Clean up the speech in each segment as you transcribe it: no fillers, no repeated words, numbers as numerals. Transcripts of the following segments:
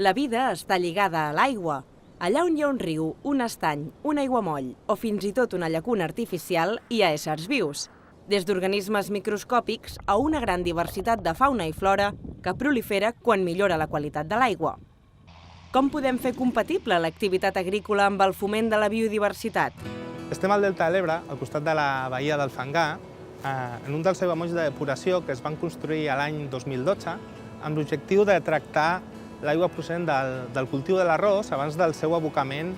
La vida està lligada a l'aigua. Allà on hi ha un riu, un estany, un aiguamoll o fins i tot una llacuna artificial, hi ha éssers vius. Des d'organismes microscòpics a una gran diversitat de fauna i flora que prolifera quan millora la qualitat de l'aigua. Com podem fer compatible l'activitat agrícola amb el foment de la biodiversitat? Estem al Delta de l'Ebre, al costat de la bahia del Fangar, en un dels aiguamolls de depuració que es van construir l'any 2012 amb l'objectiu de tractar l'aigua procedent del cultiu de l'arròs abans del seu abocament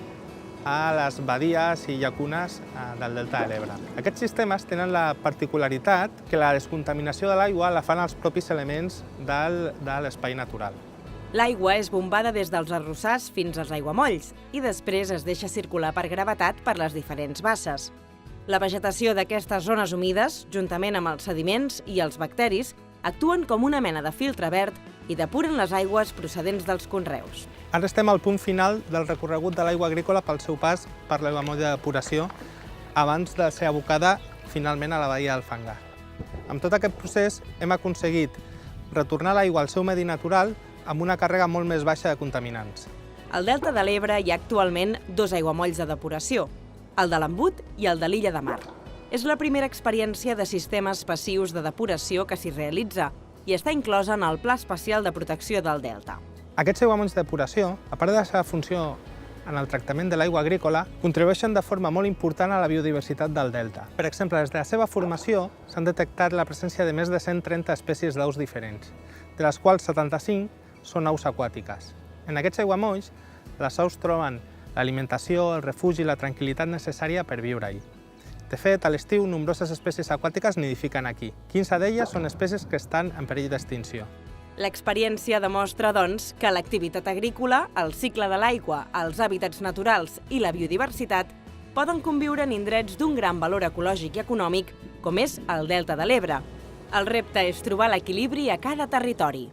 a les badies i llacunes del Delta de l'Ebre. Aquests sistemes tenen la particularitat que la descontaminació de l'aigua la fan els propis elements de l'espai natural. L'aigua és bombada des dels arrossars fins als aiguamolls i després es deixa circular per gravetat per les diferents basses. La vegetació d'aquestes zones humides, juntament amb els sediments i els bacteris, actuen com una mena de filtre verd i depuren les aigües procedents dels conreus. Ara estem al punt final del recorregut de l'aigua agrícola pel seu pas per l'aiguamoll de depuració abans de ser abocada finalment a la bahia del Fangar. Amb tot aquest procés hem aconseguit retornar l'aigua al seu medi natural amb una càrrega molt més baixa de contaminants. Al Delta de l'Ebre hi ha actualment 2 aiguamolls de depuració, el de l'Embut i el de l'Illa de Mar. És la primera experiència de sistemes passius de depuració que s'hi realitza i està inclosa en el Pla Especial de Protecció del Delta. Aquests aiguamolls de depuració, a part de la seva funció en el tractament de l'aigua agrícola, contribueixen de forma molt important a la biodiversitat del delta. Per exemple, des de la seva formació s'han detectat la presència de més de 130 espècies d'aus diferents, de les quals 75 són aus aquàtiques. En aquests aiguamolls, les aus troben l'alimentació, el refugi i la tranquil·litat necessària per viure-hi. De fet, a l'estiu, nombroses espècies aquàtiques nidifiquen aquí. 15 d'elles són espècies que estan en perill d'extinció. L'experiència demostra, doncs, que l'activitat agrícola, el cicle de l'aigua, els hàbitats naturals i la biodiversitat poden conviure en indrets d'un gran valor ecològic i econòmic, com és el Delta de l'Ebre. El repte és trobar l'equilibri a cada territori.